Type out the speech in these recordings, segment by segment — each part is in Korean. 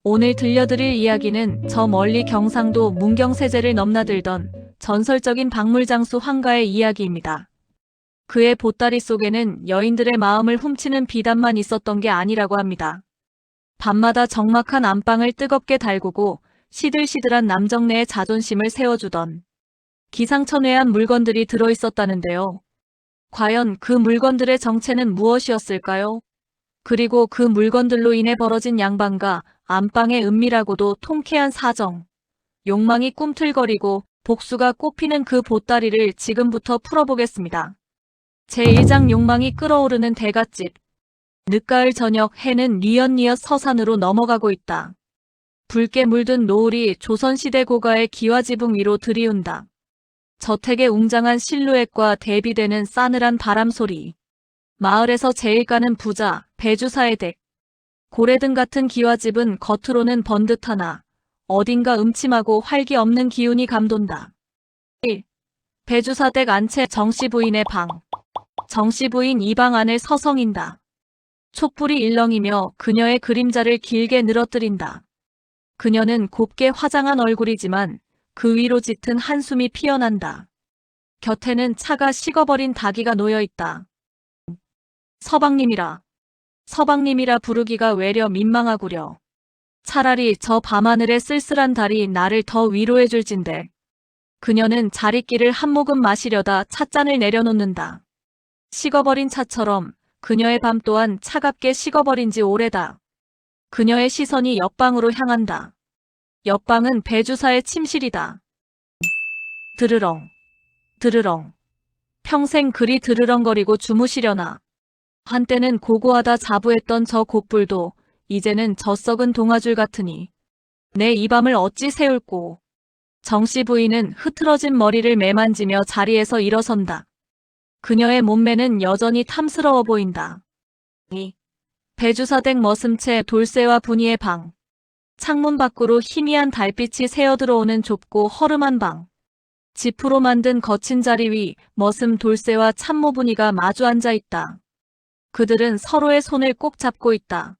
오늘 들려드릴 이야기는 저 멀리 경상도 문경세제를 넘나들던 전설적인 박물장수 황가의 이야기입니다. 그의 보따리 속에는 여인들의 마음을 훔치는 비단만 있었던 게 아니라고 합니다. 밤마다 적막한 안방을 뜨겁게 달구고 시들시들한 남정네의 자존심을 세워주던 기상천외한 물건들이 들어있었다는데요. 과연 그 물건들의 정체는 무엇이었을까요? 그리고 그 물건들로 인해 벌어진 양반과 안방의 은밀하고도 통쾌한 사정, 욕망이 꿈틀거리고 복수가 꽃피는 그 보따리를 지금부터 풀어보겠습니다. 제1장 욕망이 끓어오르는 대갓집. 늦가을 저녁 해는 뉘엿뉘엿 서산으로 넘어가고 있다. 붉게 물든 노을이 조선시대 고가의 기와지붕 위로 들이운다. 저택의 웅장한 실루엣과 대비되는 싸늘한 바람소리. 마을에서 제일 가는 부자, 배주사의 댁. 고래등 같은 기와집은 겉으로는 번듯하나 어딘가 음침하고 활기 없는 기운이 감돈다. 1. 배주사 댁 안채 정씨 부인의 방. 정씨 부인 이 방 안을 서성인다. 촛불이 일렁이며 그녀의 그림자를 길게 늘어뜨린다. 그녀는 곱게 화장한 얼굴이지만 그 위로 짙은 한숨이 피어난다. 곁에는 차가 식어버린 닭이가 놓여있다. 서방님이라. 서방님이라 부르기가 외려 민망하구려. 차라리 저 밤하늘의 쓸쓸한 달이 나를 더 위로해줄 진데. 그녀는 자리끼를 한 모금 마시려다 찻잔을 내려놓는다. 식어버린 차처럼 그녀의 밤 또한 차갑게 식어버린 지 오래다. 그녀의 시선이 옆방으로 향한다. 옆방은 배주사의 침실이다. 드르렁, 드르렁. 평생 그리 드르렁거리고 주무시려나. 한때는 고고하다 자부했던 저 곶불도 이제는 젖썩은 동아줄 같으니 내 이 밤을 어찌 세울꼬. 정씨 부인은 흐트러진 머리를 매만지며 자리에서 일어선다. 그녀의 몸매는 여전히 탐스러워 보인다. 배주사댁 머슴채 돌쇠와 분이의 방. 창문 밖으로 희미한 달빛이 새어들어오는 좁고 허름한 방. 지프로 만든 거친 자리 위 머슴 돌쇠와 참모 분이가 마주 앉아 있다. 그들은 서로의 손을 꼭 잡고 있다.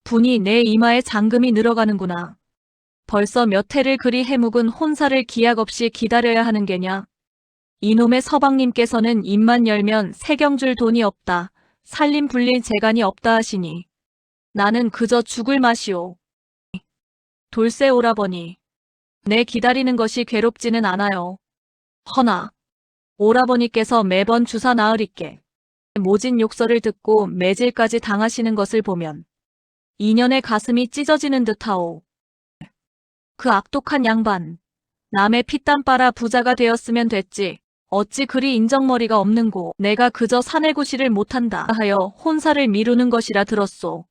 분이 내 이마에 잠금이 늘어가는구나. 벌써 몇 해를 그리 해묵은 혼사를 기약 없이 기다려야 하는 게냐. 이놈의 서방님께서는 입만 열면 세경 줄 돈이 없다. 살림 불릴 재간이 없다 하시니 나는 그저 죽을 맛이오. 돌쇠 오라버니. 내 기다리는 것이 괴롭지는 않아요. 허나 오라버니께서 매번 주사 나으리께 모진 욕설을 듣고 매질까지 당하시는 것을 보면 인연의 가슴이 찢어지는 듯하오. 그 악독한 양반. 남의 피땀 빨아 부자가 되었으면 됐지. 어찌 그리 인정머리가 없는고. 내가 그저 사내구실을 못한다 하여 혼사를 미루는 것이라 들었소.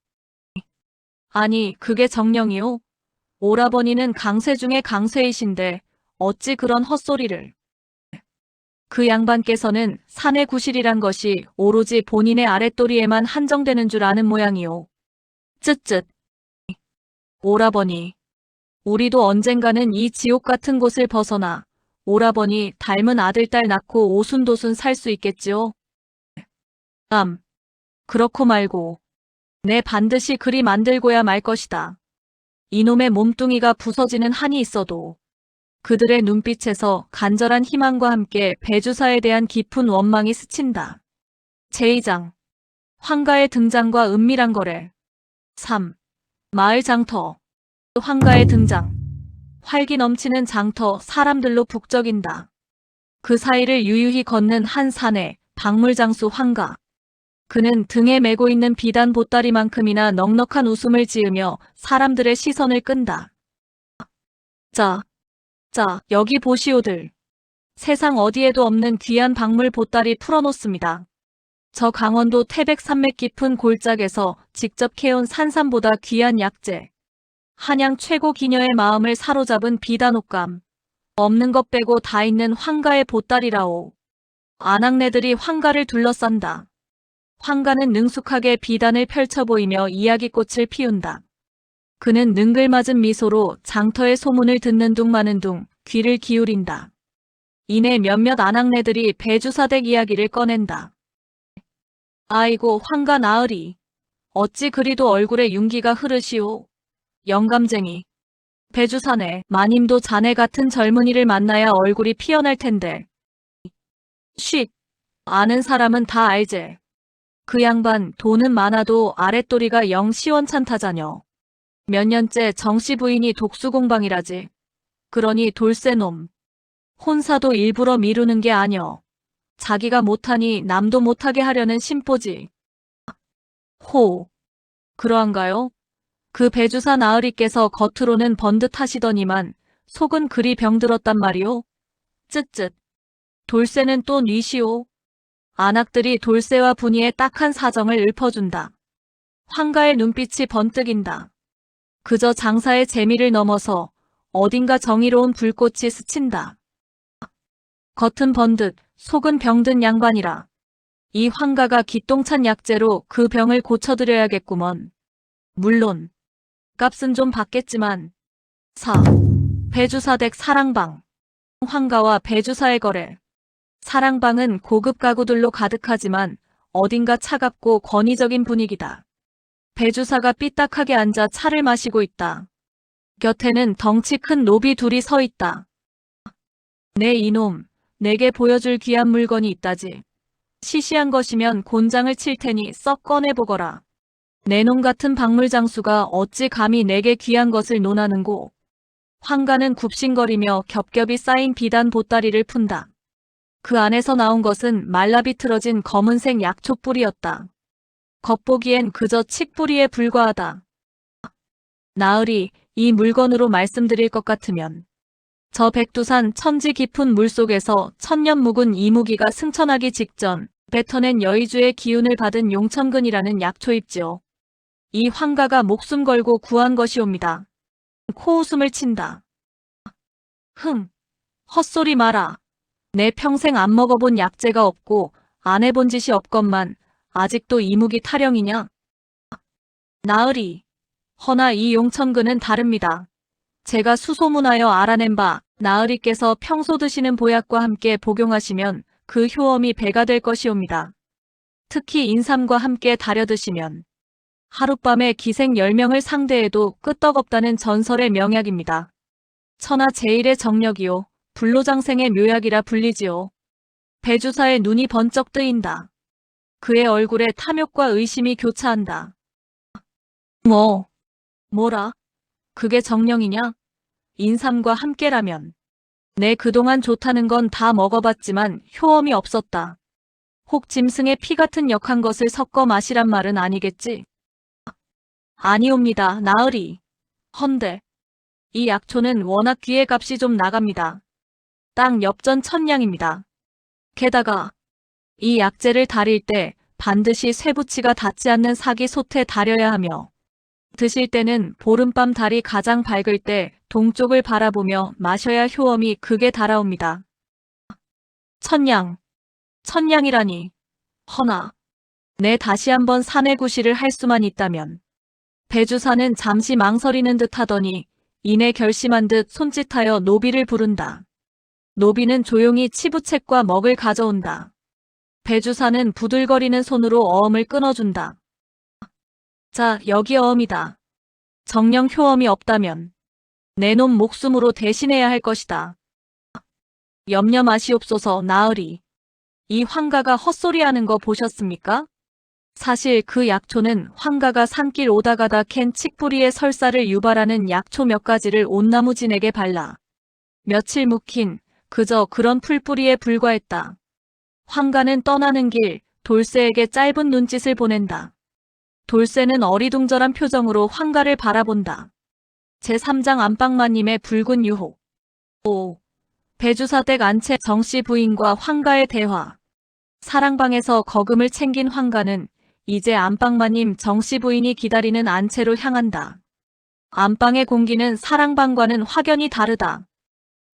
아니 그게 정령이오? 오라버니는 강쇠 중에 강쇠이신데 어찌 그런 헛소리를. 그 양반께서는 사내구실이란 것이 오로지 본인의 아랫도리에만 한정되는 줄 아는 모양이오. 쯧쯧. 오라버니. 우리도 언젠가는 이 지옥 같은 곳을 벗어나 오라버니 닮은 아들 딸 낳고 오순도순 살 수 있겠지요? 그렇고 말고 내 반드시 그리 만들고야 말 것이다. 이놈의 몸뚱이가 부서지는 한이 있어도 그들의 눈빛에서 간절한 희망과 함께 배주사에 대한 깊은 원망이 스친다. 제2장 황가의 등장과 은밀한 거래. 3. 마을 장터. 황가의 등장. 활기 넘치는 장터 사람들로 북적인다. 그 사이를 유유히 걷는 한 사내 박물장수 황가. 그는 등에 메고 있는 비단 보따리만큼이나 넉넉한 웃음을 지으며 사람들의 시선을 끈다. 자, 여기 보시오들. 세상 어디에도 없는 귀한 박물 보따리 풀어놓습니다. 저 강원도 태백산맥 깊은 골짜기에서 직접 캐온 산삼보다 귀한 약재. 한양 최고 기녀의 마음을 사로잡은 비단옥감. 없는 것 빼고 다 있는 황가의 보따리라오. 아낙네들이 황가를 둘러싼다. 황가는 능숙하게 비단을 펼쳐 보이며 이야기꽃을 피운다. 그는 능글맞은 미소로 장터의 소문을 듣는 둥 마는 둥 귀를 기울인다. 이내 몇몇 아낙네들이 배주사댁 이야기를 꺼낸다. 아이고 황가 나으리. 어찌 그리도 얼굴에 윤기가 흐르시오. 영감쟁이. 배주사네. 마님도 자네 같은 젊은이를 만나야 얼굴이 피어날 텐데. 쉿. 아는 사람은 다 알제. 그 양반 돈은 많아도 아랫도리가 영 시원찮다자녀. 몇 년째 정씨 부인이 독수공방이라지. 그러니 돌쇠놈. 혼사도 일부러 미루는 게 아녀. 자기가 못하니 남도 못하게 하려는 심보지. 호. 그러한가요? 그 배주사 나으리께서 겉으로는 번듯하시더니만 속은 그리 병들었단 말이오. 쯧쯧. 돌쇠는 또 뉘시오. 안악들이 돌쇠와 분이의 딱한 사정을 읊어준다. 황가의 눈빛이 번뜩인다. 그저 장사의 재미를 넘어서 어딘가 정의로운 불꽃이 스친다. 겉은 번듯 속은 병든 양반이라. 이 황가가 기똥찬 약재로 그 병을 고쳐드려야겠구먼. 물론 값은 좀 받겠지만. 4. 배주사댁 사랑방. 황가와 배주사의 거래. 사랑방은 고급 가구들로 가득하지만 어딘가 차갑고 권위적인 분위기다. 배주사가 삐딱하게 앉아 차를 마시고 있다. 곁에는 덩치 큰 노비 둘이 서 있다. 네 이놈, 내게 보여줄 귀한 물건이 있다지. 시시한 것이면 곤장을 칠 테니 썩 꺼내보거라. 내 놈 같은 박물장수가 어찌 감히 내게 귀한 것을 논하는고. 황가는 굽신거리며 겹겹이 쌓인 비단 보따리를 푼다. 그 안에서 나온 것은 말라비틀어진 검은색 약초뿌리였다. 겉보기엔 그저 칡뿌리에 불과하다. 나으리, 이 물건으로 말씀드릴 것 같으면 저 백두산 천지 깊은 물속에서 천년 묵은 이무기가 승천하기 직전 뱉어낸 여의주의 기운을 받은 용천근이라는 약초입지요. 이 황가가 목숨 걸고 구한 것이옵니다. 코웃음을 친다. 헛소리 마라. 내 평생 안 먹어본 약재가 없고 안 해본 짓이 없건만 아직도 이무기 타령이냐? 나으리. 허나 이 용천근은 다릅니다. 제가 수소문하여 알아낸 바 나으리께서 평소 드시는 보약과 함께 복용하시면 그 효험이 배가 될 것이옵니다. 특히 인삼과 함께 달여 드시면 하룻밤에 기생 10명을 상대해도 끄떡없다는 전설의 명약입니다. 천하 제일의 정력이요. 불로장생의 묘약이라 불리지요. 배주사의 눈이 번쩍 뜨인다. 그의 얼굴에 탐욕과 의심이 교차한다. 뭐라? 그게 정령이냐? 인삼과 함께라면. 내 그동안 좋다는 건 다 먹어봤지만 효험이 없었다. 혹 짐승의 피 같은 역한 것을 섞어 마시란 말은 아니겠지? 아니옵니다, 나으리. 헌데 이 약초는 워낙 귀의 값이 좀 나갑니다. 땅 엽전 1000냥입니다. 게다가 이 약재를 다릴 때 반드시 쇠붙이가 닿지 않는 사기 솥에 다려야 하며 드실 때는 보름밤 달이 가장 밝을 때 동쪽을 바라보며 마셔야 효험이 극에 달아옵니다. 1000냥. 1000냥이라니. 허나 내 다시 한번 사내구시를 할 수만 있다면. 배주사는 잠시 망설이는 듯 하더니 이내 결심한 듯 손짓하여 노비를 부른다. 노비는 조용히 치부책과 먹을 가져온다. 배주사는 부들거리는 손으로 어음을 끊어준다. 자, 여기 어음이다. 정령 효험이 없다면 내 놈 목숨으로 대신해야 할 것이다. 염려 마시옵소서, 나으리. 이 황가가 헛소리하는 거 보셨습니까? 사실 그 약초는 황가가 산길 오다가다 캔 칡뿌리의 설사를 유발하는 약초 몇 가지를 온나무진에게 발라 며칠 묵힌 그저 그런 풀뿌리에 불과했다. 황가는 떠나는 길 돌쇠에게 짧은 눈짓을 보낸다. 돌쇠는 어리둥절한 표정으로 황가를 바라본다. 제3장 안방마님의 붉은 유혹. 5. 배주사댁 안채 정씨 부인과 황가의 대화. 사랑방에서 거금을 챙긴 황가는 이제 안방마님 정씨 부인이 기다리는 안채로 향한다. 안방의 공기는 사랑방과는 확연히 다르다.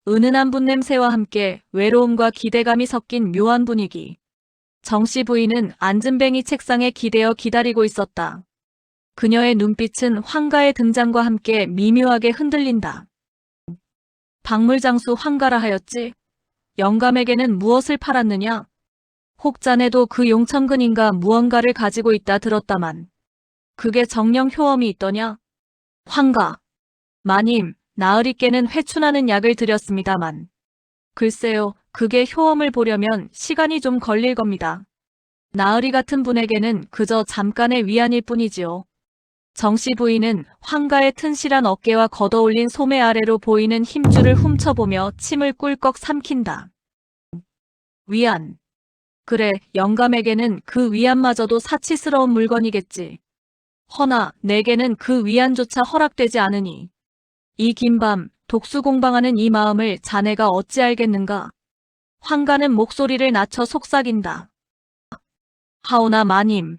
은은한 분냄새와 함께 외로움과 기대감이 섞인 묘한 분위기. 정씨 부인은 앉은뱅이 책상에 기대어 기다리고 있었다. 그녀의 눈빛은 황가의 등장과 함께 미묘하게 흔들린다. 박물장수 황가라 하였지? 영감에게는 무엇을 팔았느냐? 혹 자네도 그 용천근인가 무언가를 가지고 있다 들었다만 그게 정령 효험이 있더냐? 황가. 마님, 나으리께는 회춘하는 약을 드렸습니다만. 글쎄요, 그게 효험을 보려면 시간이 좀 걸릴 겁니다. 나으리 같은 분에게는 그저 잠깐의 위안일 뿐이지요. 정씨 부인은 황가의 튼실한 어깨와 걷어올린 소매 아래로 보이는 힘줄을 훔쳐보며 침을 꿀꺽 삼킨다. 위안. 그래, 영감에게는 그 위안마저도 사치스러운 물건이겠지. 허나 내게는 그 위안조차 허락되지 않으니 이 긴 밤 독수공방하는 이 마음을 자네가 어찌 알겠는가? 황가는 목소리를 낮춰 속삭인다. 하오나 마님,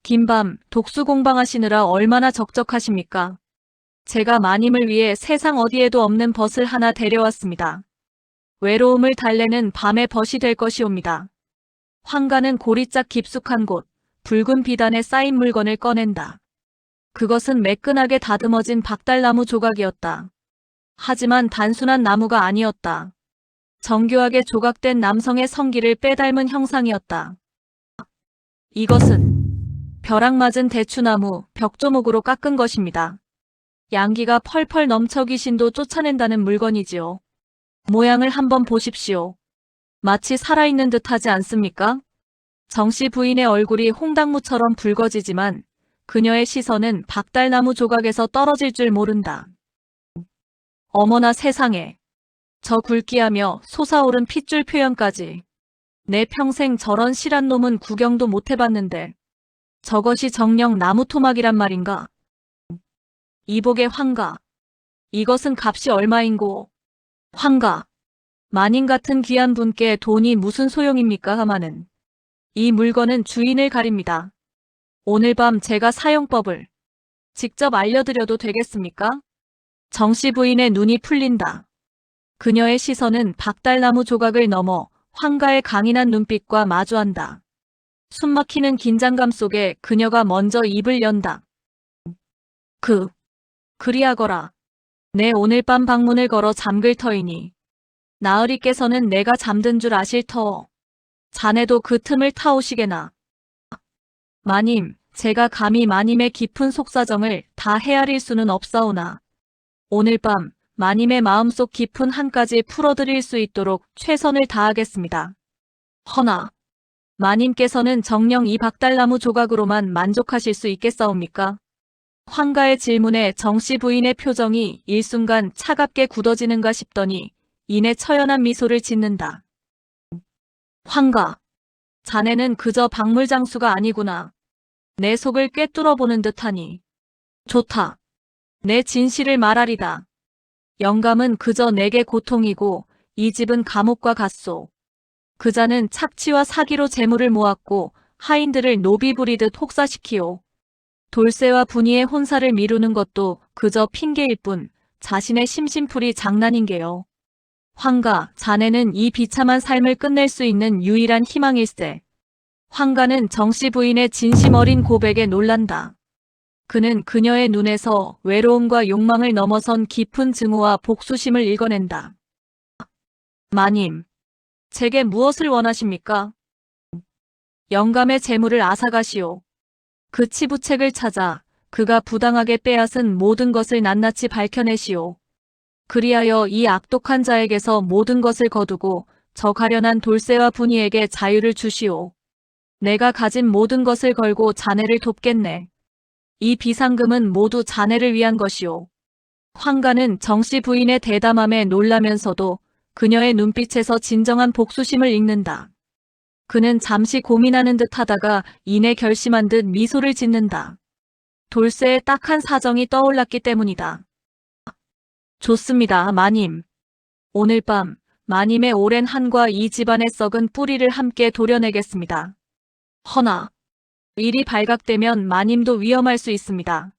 긴 밤 독수공방하시느라 얼마나 적적하십니까? 제가 마님을 위해 세상 어디에도 없는 벗을 하나 데려왔습니다. 외로움을 달래는 밤의 벗이 될 것이옵니다. 황가는 고리짝 깊숙한 곳, 붉은 비단에 쌓인 물건을 꺼낸다. 그것은 매끈하게 다듬어진 박달나무 조각이었다. 하지만 단순한 나무가 아니었다. 정교하게 조각된 남성의 성기를 빼닮은 형상이었다. 이것은 벼락 맞은 대추나무, 벽조목으로 깎은 것입니다. 양기가 펄펄 넘쳐 귀신도 쫓아낸다는 물건이지요. 모양을 한번 보십시오. 마치 살아있는 듯 하지 않습니까? 정씨 부인의 얼굴이 홍당무처럼 붉어지지만 그녀의 시선은 박달나무 조각에서 떨어질 줄 모른다. 어머나 세상에. 저 굵기하며 솟아오른 핏줄 표현까지. 내 평생 저런 실한 놈은 구경도 못 해봤는데 저것이 정녕 나무 토막이란 말인가? 이복의 황가. 이것은 값이 얼마인고? 황가. 마님 같은 귀한 분께 돈이 무슨 소용입니까 하마는. 이 물건은 주인을 가립니다. 오늘 밤 제가 사용법을 직접 알려드려도 되겠습니까? 정씨 부인의 눈이 풀린다. 그녀의 시선은 박달나무 조각을 넘어 황가의 강인한 눈빛과 마주한다. 숨막히는 긴장감 속에 그녀가 먼저 입을 연다. 그리하거라. 내 오늘 밤 방문을 걸어 잠글 터이니 나으리께서는 내가 잠든 줄 아실 터어. 자네도 그 틈을 타오시게나. 마님, 제가 감히 마님의 깊은 속사정을 다 헤아릴 수는 없사오나 오늘 밤 마님의 마음속 깊은 한까지 풀어드릴 수 있도록 최선을 다하겠습니다. 허나 마님께서는 정녕 이 박달나무 조각으로만 만족하실 수 있겠사옵니까? 황가의 질문에 정씨 부인의 표정이 일순간 차갑게 굳어지는가 싶더니 이내 처연한 미소를 짓는다. 황가, 자네는 그저 박물장수가 아니구나. 내 속을 꿰뚫어보는 듯하니. 좋다. 내 진실을 말하리다. 영감은 그저 내게 고통이고 이 집은 감옥과 같소. 그자는 착취와 사기로 재물을 모았고 하인들을 노비 부리듯 혹사시키오. 돌쇠와 분이의 혼사를 미루는 것도 그저 핑계일 뿐 자신의 심심풀이 장난인 게요. 황가, 자네는 이 비참한 삶을 끝낼 수 있는 유일한 희망일세. 황가는 정씨 부인의 진심 어린 고백에 놀란다. 그는 그녀의 눈에서 외로움과 욕망을 넘어선 깊은 증오와 복수심을 읽어낸다. 마님, 제게 무엇을 원하십니까? 영감의 재물을 앗아가시오. 그 치부책을 찾아 그가 부당하게 빼앗은 모든 것을 낱낱이 밝혀내시오. 그리하여 이 악독한 자에게서 모든 것을 거두고 저 가련한 돌쇠와 분이에게 자유를 주시오. 내가 가진 모든 것을 걸고 자네를 돕겠네. 이 비상금은 모두 자네를 위한 것이오. 황가는 정씨 부인의 대담함에 놀라면서도 그녀의 눈빛에서 진정한 복수심을 읽는다. 그는 잠시 고민하는 듯 하다가 이내 결심한 듯 미소를 짓는다. 돌쇠의 딱한 사정이 떠올랐기 때문이다. 좋습니다, 마님. 오늘 밤 마님의 오랜 한과 이 집안의 썩은 뿌리를 함께 도려내겠습니다. 허나 일이 발각되면 마님도 위험할 수 있습니다.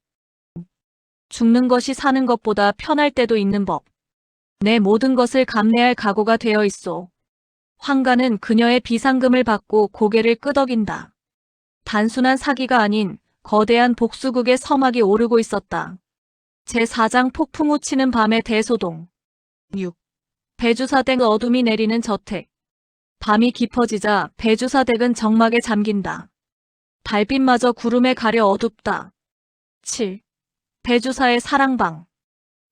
죽는 것이 사는 것보다 편할 때도 있는 법. 내 모든 것을 감내할 각오가 되어 있소. 황가는 그녀의 비상금을 받고 고개를 끄덕인다. 단순한 사기가 아닌 거대한 복수국의 서막이 오르고 있었다. 제4장 폭풍 우치는 밤의 대소동. 6. 배주사댁 어둠이 내리는 저택. 밤이 깊어지자 배주사댁은 정막에 잠긴다. 달빛마저 구름에 가려 어둡다. 7. 배주사의 사랑방.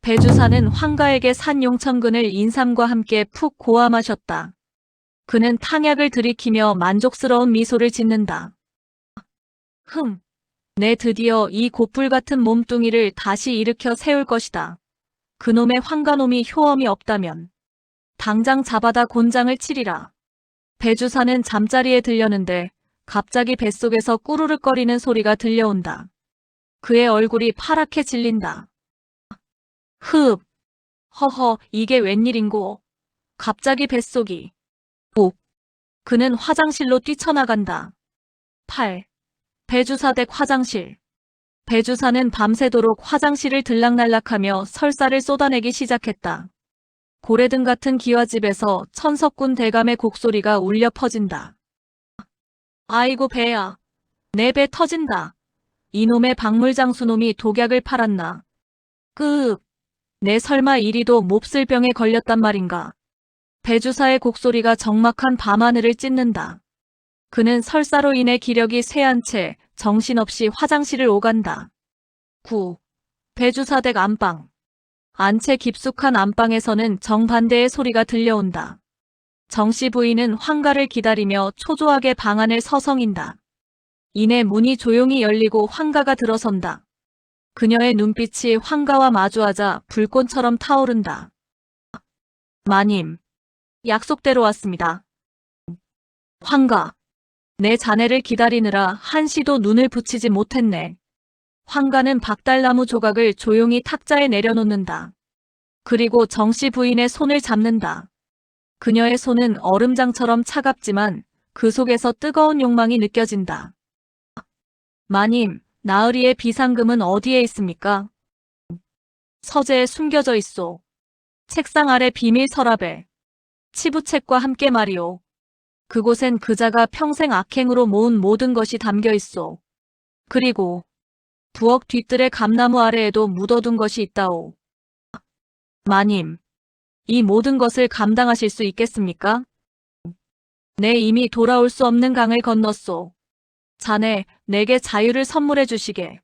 배주사는 황가에게 산 용천근을 인삼과 함께 푹 고아 마셨다. 그는 탕약을 들이키며 만족스러운 미소를 짓는다. 내 드디어 이 곧불 같은 몸뚱이를 다시 일으켜 세울 것이다. 그놈의 황가놈이 효험이 없다면 당장 잡아다 곤장을 치리라. 배주사는 잠자리에 들려는데 갑자기 뱃속에서 꾸르륵거리는 소리가 들려온다. 그의 얼굴이 파랗게 질린다. 허허, 이게 웬일인고. 갑자기 뱃속이. 그는 화장실로 뛰쳐나간다. 배주사댁 화장실. 배주사는 밤새도록 화장실을 들락날락하며 설사를 쏟아내기 시작했다. 고래등 같은 기와집에서 천석군 대감의 곡소리가 울려 퍼진다. 아이고 배야. 내 배 터진다. 이놈의 박물장수놈이 독약을 팔았나. 내 설마 이리도 몹쓸 병에 걸렸단 말인가. 배주사의 곡소리가 적막한 밤하늘을 찢는다. 그는 설사로 인해 기력이 쇠한 채 정신없이 화장실을 오간다. 배주사댁 안방. 안채 깊숙한 안방에서는 정반대의 소리가 들려온다. 정씨 부인은 황가를 기다리며 초조하게 방 안을 서성인다. 이내 문이 조용히 열리고 황가가 들어선다. 그녀의 눈빛이 황가와 마주하자 불꽃처럼 타오른다. 마님, 약속대로 왔습니다. 황가, 내 자네를 기다리느라 한시도 눈을 붙이지 못했네. 황가는 박달나무 조각을 조용히 탁자에 내려놓는다. 그리고 정씨 부인의 손을 잡는다. 그녀의 손은 얼음장처럼 차갑지만 그 속에서 뜨거운 욕망이 느껴진다. 마님, 나으리의 비상금은 어디에 있습니까? 서재에 숨겨져 있소. 책상 아래 비밀 서랍에. 치부책과 함께 말이오. 그곳엔 그자가 평생 악행으로 모은 모든 것이 담겨 있소. 그리고 부엌 뒤뜰의 감나무 아래에도 묻어둔 것이 있다오. 마님, 이 모든 것을 감당하실 수 있겠습니까? 내 이미 돌아올 수 없는 강을 건넜소. 자네, 내게 자유를 선물해 주시게.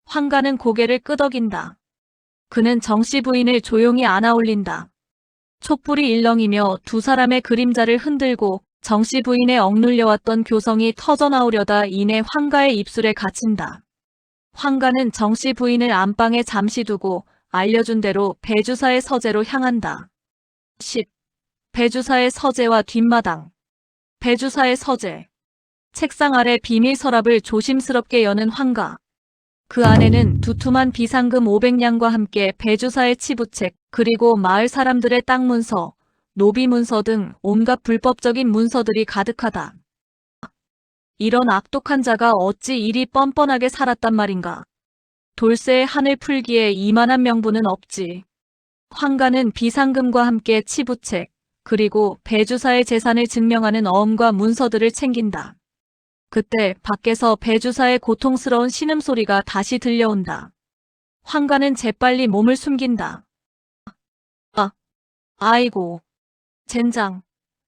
황가는 고개를 끄덕인다. 그는 정씨 부인을 조용히 안아올린다. 촛불이 일렁이며 두 사람의 그림자를 흔들고 정씨 부인의 억눌려왔던 교성이 터져나오려다 이내 황가의 입술에 갇힌다. 황가는 정씨 부인을 안방에 잠시 두고 알려준 대로 배주사의 서재로 향한다. 10. 배주사의 서재와 뒷마당. 배주사의 서재. 책상 아래 비밀 서랍을 조심스럽게 여는 황가. 그 안에는 두툼한 비상금 500냥과 함께 배주사의 치부책, 그리고 마을 사람들의 땅 문서, 노비 문서 등 온갖 불법적인 문서들이 가득하다. 이런 악독한 자가 어찌 이리 뻔뻔하게 살았단 말인가. 돌쇠의 한을 풀기에 이만한 명분은 없지. 황가는 비상금과 함께 치부책, 그리고 배주사의 재산을 증명하는 어음과 문서들을 챙긴다. 그때 밖에서 배주사의 고통스러운 신음소리가 다시 들려온다. 황가는 재빨리 몸을 숨긴다. 아이고, 젠장,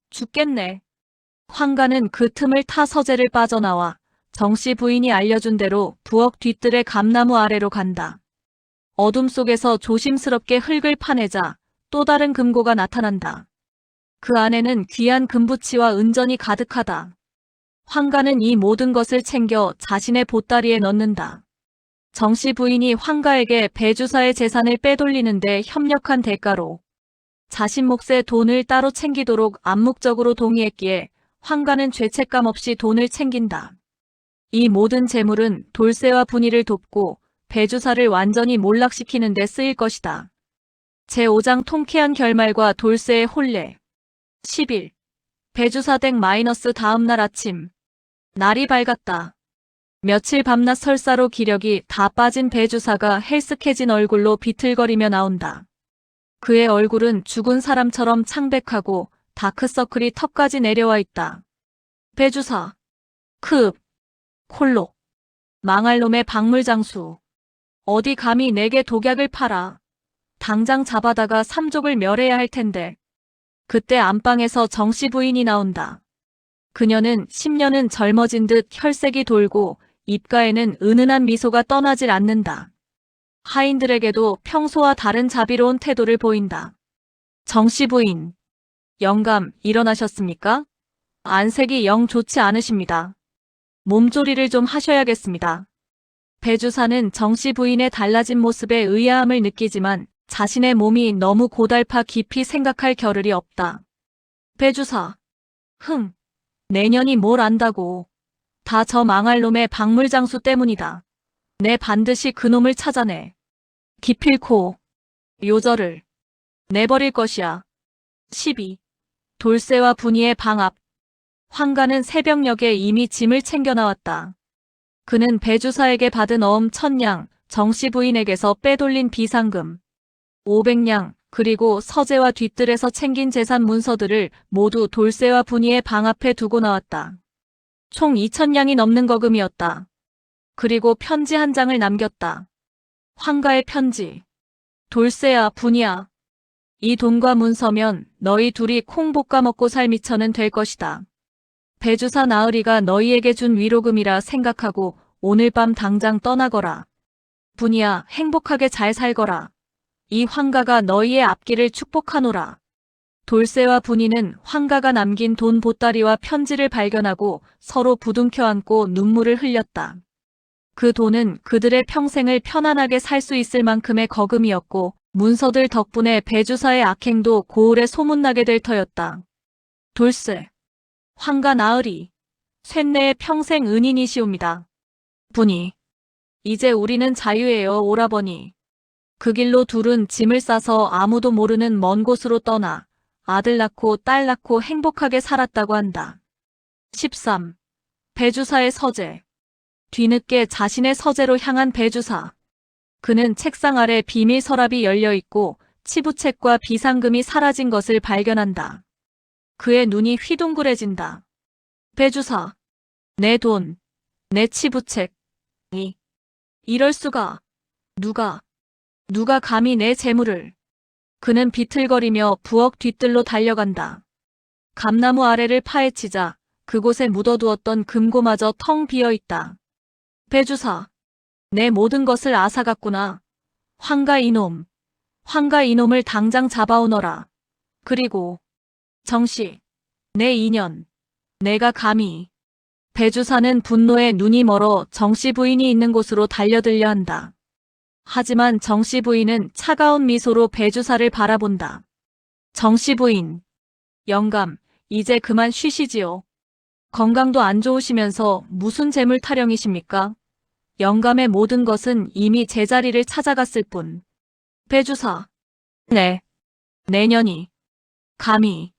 죽겠네. 황가는 그 틈을 타 서재를 빠져나와 정씨 부인이 알려준 대로 부엌 뒤뜰의 감나무 아래로 간다. 어둠 속에서 조심스럽게 흙을 파내자 또 다른 금고가 나타난다. 그 안에는 귀한 금부치와 은전이 가득하다. 황가는 이 모든 것을 챙겨 자신의 보따리에 넣는다. 정씨 부인이 황가에게 배주사의 재산을 빼돌리는데 협력한 대가로 자신 몫의 돈을 따로 챙기도록 암묵적으로 동의했기에 황가는 죄책감 없이 돈을 챙긴다. 이 모든 재물은 돌쇠와 분이를 돕고 배주사를 완전히 몰락시키는 데 쓰일 것이다. 제5장 통쾌한 결말과 돌쇠의 혼례. 10일. 배주사댁 다음날 아침. 날이 밝았다. 며칠 밤낮 설사로 기력이 다 빠진 배주사가 헬쓱해진 얼굴로 비틀거리며 나온다. 그의 얼굴은 죽은 사람처럼 창백하고 다크서클이 턱까지 내려와 있다. 배주사. 콜록. 망할 놈의 박물장수. 어디 감히 내게 독약을 팔아. 당장 잡아다가 삼족을 멸해야 할 텐데. 그때 안방에서 정씨 부인이 나온다. 그녀는 10년은 젊어진 듯 혈색이 돌고 입가에는 은은한 미소가 떠나질 않는다. 하인들에게도 평소와 다른 자비로운 태도를 보인다. 정씨 부인. 영감, 일어나셨습니까? 안색이 영 좋지 않으십니다. 몸조리를 좀 하셔야겠습니다. 배주사는 정씨 부인의 달라진 모습에 의아함을 느끼지만 자신의 몸이 너무 고달파 깊이 생각할 겨를이 없다. 배주사. 내년이 뭘 안다고. 다 저 망할 놈의 박물장수 때문이다. 내 반드시 그놈을 찾아내. 기필코 요절을 내버릴 것이야. 12. 돌쇠와 분이의 방 앞. 황가는 새벽녘에 이미 짐을 챙겨 나왔다. 그는 배주사에게 받은 어음 1000냥, 정씨 부인에게서 빼돌린 비상금 500냥, 그리고 서재와 뒤뜰에서 챙긴 재산 문서들을 모두 돌쇠와 분이의 방 앞에 두고 나왔다. 총 2000냥이 넘는 거금이었다. 그리고 편지 한 장을 남겼다. 황가의 편지. 돌쇠야, 분이야. 이 돈과 문서면 너희 둘이 콩 볶아 먹고 살 미천은 될 것이다. 배주사 나으리가 너희에게 준 위로금이라 생각하고 오늘 밤 당장 떠나거라. 분이야, 행복하게 잘 살거라. 이 황가가 너희의 앞길을 축복하노라. 돌쇠와 분이는 황가가 남긴 돈 보따리와 편지를 발견하고 서로 부둥켜 안고 눈물을 흘렸다. 그 돈은 그들의 평생을 편안하게 살 수 있을 만큼의 거금이었고 문서들 덕분에 배주사의 악행도 고을에 소문나게 될 터였다. 돌쇠, 황가 나으리, 쇳내의 평생 은인이시옵니다. 분이, 이제 우리는 자유예요, 오라버니. 그 길로 둘은 짐을 싸서 아무도 모르는 먼 곳으로 떠나 아들 낳고 딸 낳고 행복하게 살았다고 한다. 13. 배주사의 서재. 뒤늦게 자신의 서재로 향한 배주사. 그는 책상 아래 비밀 서랍이 열려 있고 치부책과 비상금이 사라진 것을 발견한다. 그의 눈이 휘둥그레진다. 배주사. 내 돈, 내 치부책이. 이럴 수가. 누가 감히 내 재물을. 그는 비틀거리며 부엌 뒤뜰로 달려간다. 감나무 아래를 파헤치자 그곳에 묻어두었던 금고마저 텅 비어있다. 배주사. 내 모든 것을 앗아갔구나. 황가 이놈을 당장 잡아오너라. 그리고 정씨, 내 인연. 내가 감히. 배주사는 분노에 눈이 멀어 정씨 부인이 있는 곳으로 달려들려 한다. 하지만 정씨 부인은 차가운 미소로 배주사를 바라본다. 정씨 부인. 영감, 이제 그만 쉬시지요. 건강도 안 좋으시면서 무슨 재물 타령이십니까? 영감의 모든 것은 이미 제자리를 찾아갔을 뿐. 배주사. 네. 내년이. 감히.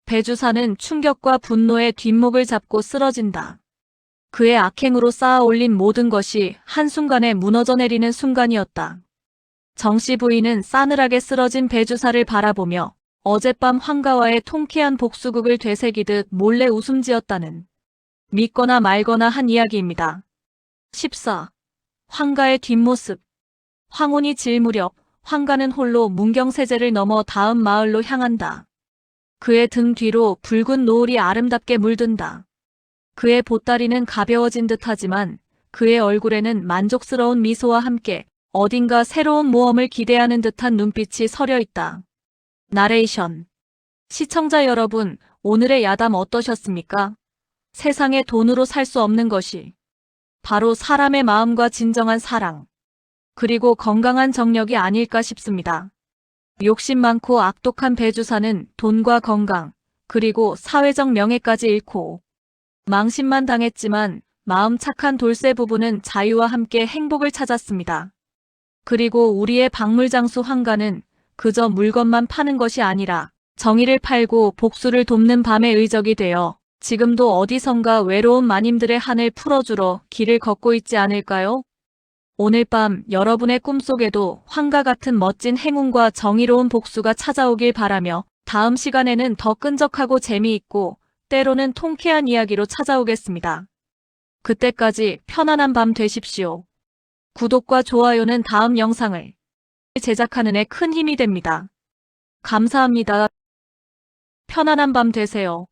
배주사는 충격과 분노에 뒷목을 잡고 쓰러진다. 그의 악행으로 쌓아 올린 모든 것이 한순간에 무너져 내리는 순간이었다. 정씨 부인은 싸늘하게 쓰러진 배주사를 바라보며 어젯밤 황가와의 통쾌한 복수극을 되새기듯 몰래 웃음 지었다는 믿거나 말거나 한 이야기입니다. 14. 황가의 뒷모습. 황혼이 질 무렵 황가는 홀로 문경세제를 넘어 다음 마을로 향한다. 그의 등 뒤로 붉은 노을이 아름답게 물든다. 그의 보따리는 가벼워진 듯하지만 그의 얼굴에는 만족스러운 미소와 함께 어딘가 새로운 모험을 기대하는 듯한 눈빛이 서려 있다. 나레이션. 시청자 여러분, 오늘의 야담 어떠셨습니까? 세상에 돈으로 살 수 없는 것이 바로 사람의 마음과 진정한 사랑, 그리고 건강한 정력이 아닐까 싶습니다. 욕심 많고 악독한 배주사는 돈과 건강, 그리고 사회적 명예까지 잃고 망신만 당했지만 마음 착한 돌쇠 부부는 자유와 함께 행복을 찾았습니다. 그리고 우리의 박물장수 황가는 그저 물건만 파는 것이 아니라 정의를 팔고 복수를 돕는 밤의 의적이 되어 지금도 어디선가 외로운 마님들의 한을 풀어주러 길을 걷고 있지 않을까요? 오늘 밤 여러분의 꿈속에도 황가 같은 멋진 행운과 정의로운 복수가 찾아오길 바라며 다음 시간에는 더 끈적하고 재미있고 때로는 통쾌한 이야기로 찾아오겠습니다. 그때까지 편안한 밤 되십시오. 구독과 좋아요는 다음 영상을 제작하는 데 큰 힘이 됩니다. 감사합니다. 편안한 밤 되세요.